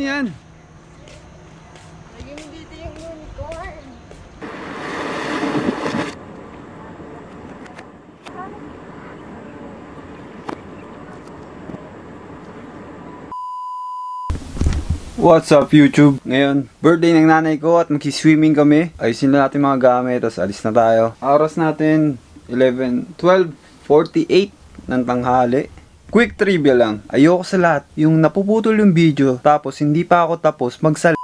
Ano yan? Naging dito yung unicorn. What's up YouTube? Ngayon, birthday ng nanay ko at magsiswimming kami. Ayusin na natin mga gamit, tapos alis na tayo. Oras natin 12:48 ng tanghali. Quick trivia lang. Ayoko sa lahat yung napuputol yung video tapos hindi pa ako tapos magsal.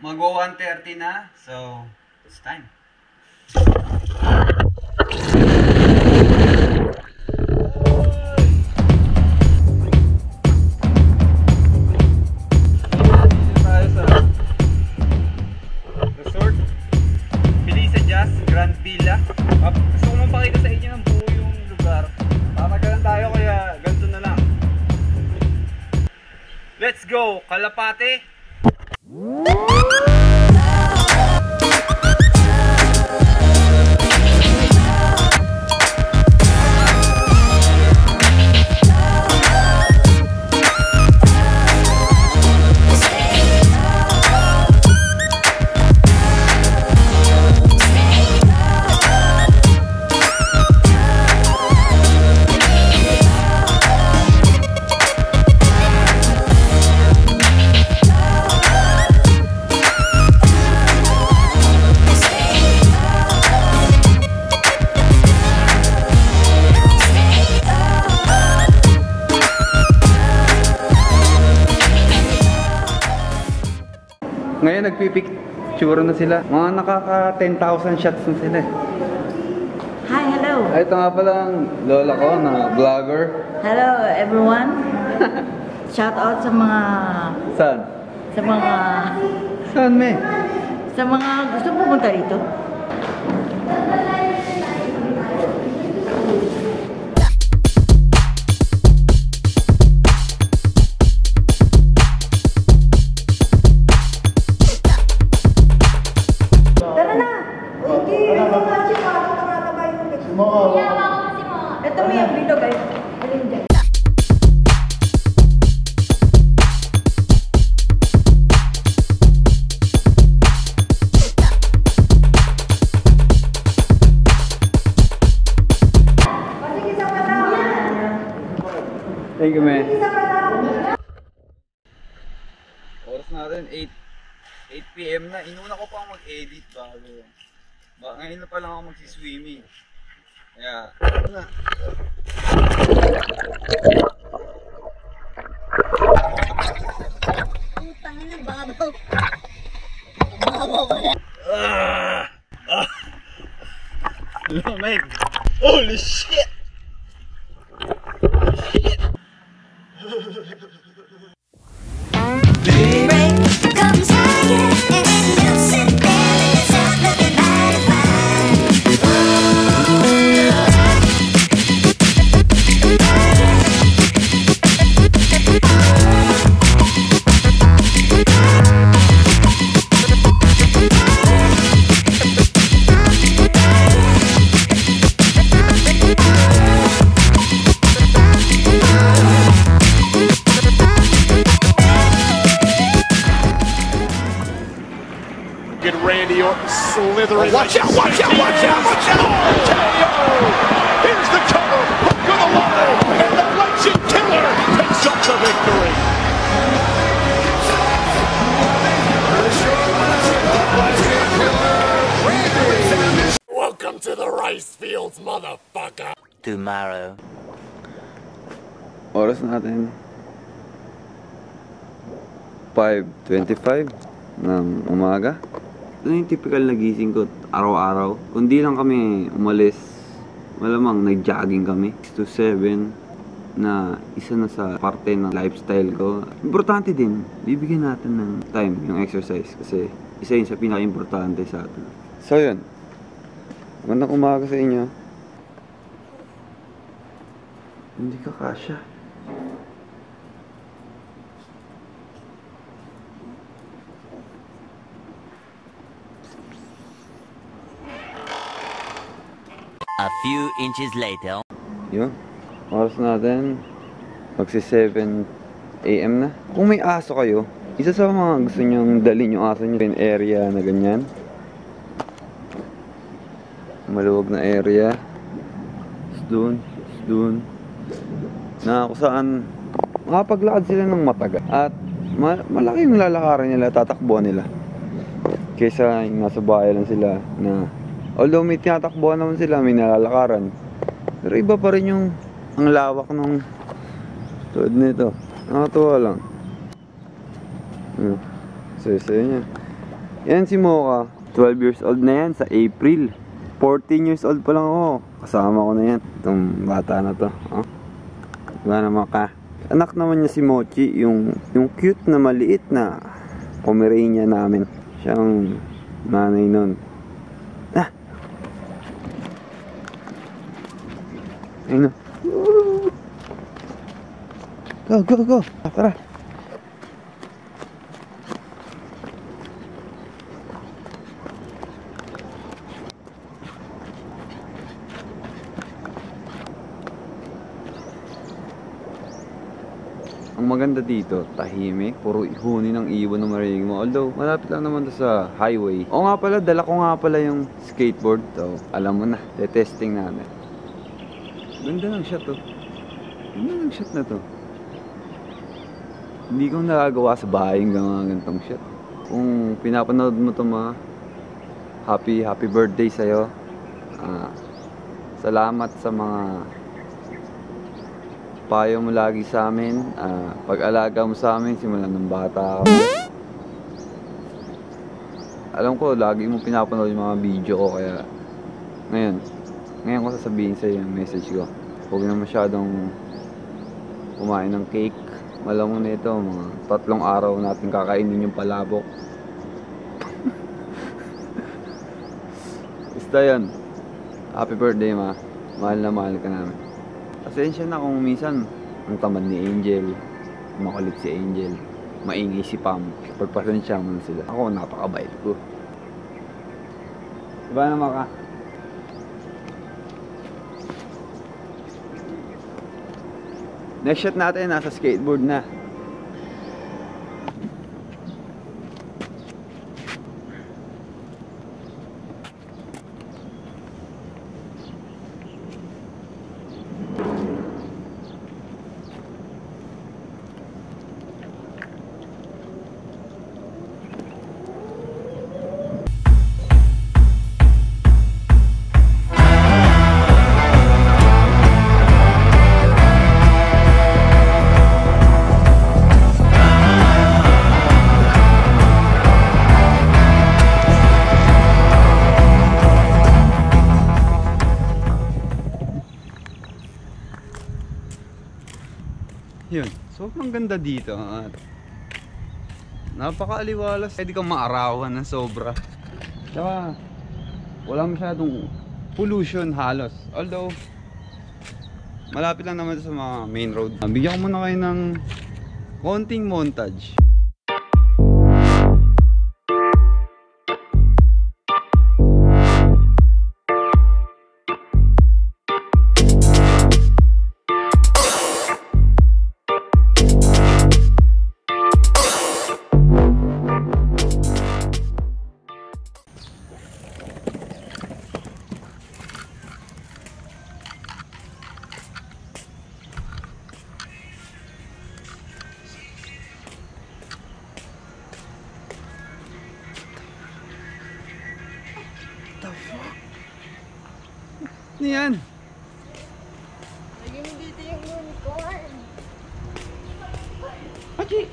Mag-o 1:30 na, so it's time. Dito tayo sa resort Felicia Jazz Grand Villa. Gusto ko mapakita sa inyo ng buo yung lugar. Tatagalan tayo kaya ganito na lang. Let's go! Kalapate! Ngayon nagpipicture na sila. Mga nakaka 10,000 shots na sila. Hi, hello. Ay, ito nga pala ang lola ko na vlogger. Hello everyone. Shout out sa mga Saan? Saan, me? sa mga gusto pumunta rito. Ito mo yung video guys. Thank you, man. Oras natin 8 PM na. Inuna ko pa mag-edit bago. Ngayon na pa lang ako magsiswimming. Kaya, na. Putang ina, babaw. Babaw ko yan. Lamig. Holy shit! Comes higher and you sit there and yourself looking mighty fine. Get Randy Orton slithering. Watch out, watch out, watch out, watch out! Here's the cover. Look at the line. And the Legend Killer picks up the victory. Welcome to the rice fields, motherfucker. Tomorrow. Oras natin 5:25 ng umaga. Ito yung typical na gising ko araw-araw. Kundi lang kami umalis, malamang nag-jogging kami 6 to 7 na isa na sa parte ng lifestyle ko. Importante din, bibigyan natin ng time yung exercise kasi isa yun sa pinaka-importante sa atin. So yun, magandang umaga sa inyo. Hindi ka kasya. A few inches later. Yun. Oras natin. Magsi 7 AM na. Kung may aso kayo, isa sa mga gusto nyong dalhin yung aso nyo in area na ganyan. Maluwag na area. Doon. Na kung saan makapaglakad sila ng matagal. At malaki yung lalakaran nila, tatakbuhan nila. Kaysa yung nasa bahay lang sila na although may tinatakbuhan naman sila, may nalalakaran. Pero iba pa rin yung ang lawak nung tulad nito. Nakatuwa lang. Saya niya. Yan si Mocha. 12 years old na yan sa April. 14 years old pa lang ako. Kasama ko na yan. Itong bata na to. Oh. Diba naman ka? Anak naman niya si Mochi. Yung cute na maliit na Pomeranian namin. Siyang nanay nun. Ayun na. Go. Tara. Ang maganda dito, tahimik, puro ihuni ng ibon na marinig mo. Although, malapit lang naman to sa highway. O nga pala, dala ko nga pala yung skateboard. So, alam mo na, testing namin. Ganda ng shot to. Ganda ng shot na to. Hindi ko nagagawa sa bahay yung mga ganitong shot. Kung pinapanood mo to mga happy birthday sa'yo. Salamat sa mga payo mo lagi sa amin. Pag-alaga mo sa amin simulan ng bata ako. Alam ko lagi mo pinapanood yung mga video ko kaya ngayon ko sasabihin sa'yo yung message ko. Huwag na masyadong kumain ng cake. Malam mo na ito, mga 3 araw natin kakainin yung palabok. Basta yun. Happy birthday ma. Mahal na mahal ka namin. Pasensya na kung minsan ang tamad ni Angel, makulit si Angel, maingay si Pam. Pagpasensya mo sila. Ako napakabait ko. Diba naman ka? Next shot natin, nasa skateboard na. Yun, sobrang ganda dito at napakaaliwalas. Pwede kang maarawan ng sobra. Tsaka wala masyadong pollution halos. Although malapit lang naman sa mga main road. Bigyan ko muna kayo ng konting montage. Ano yan? Naging dito yung unicorn. Achi!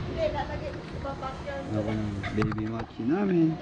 Hindi, lalagay. Babak yan. Ako ng baby match namin.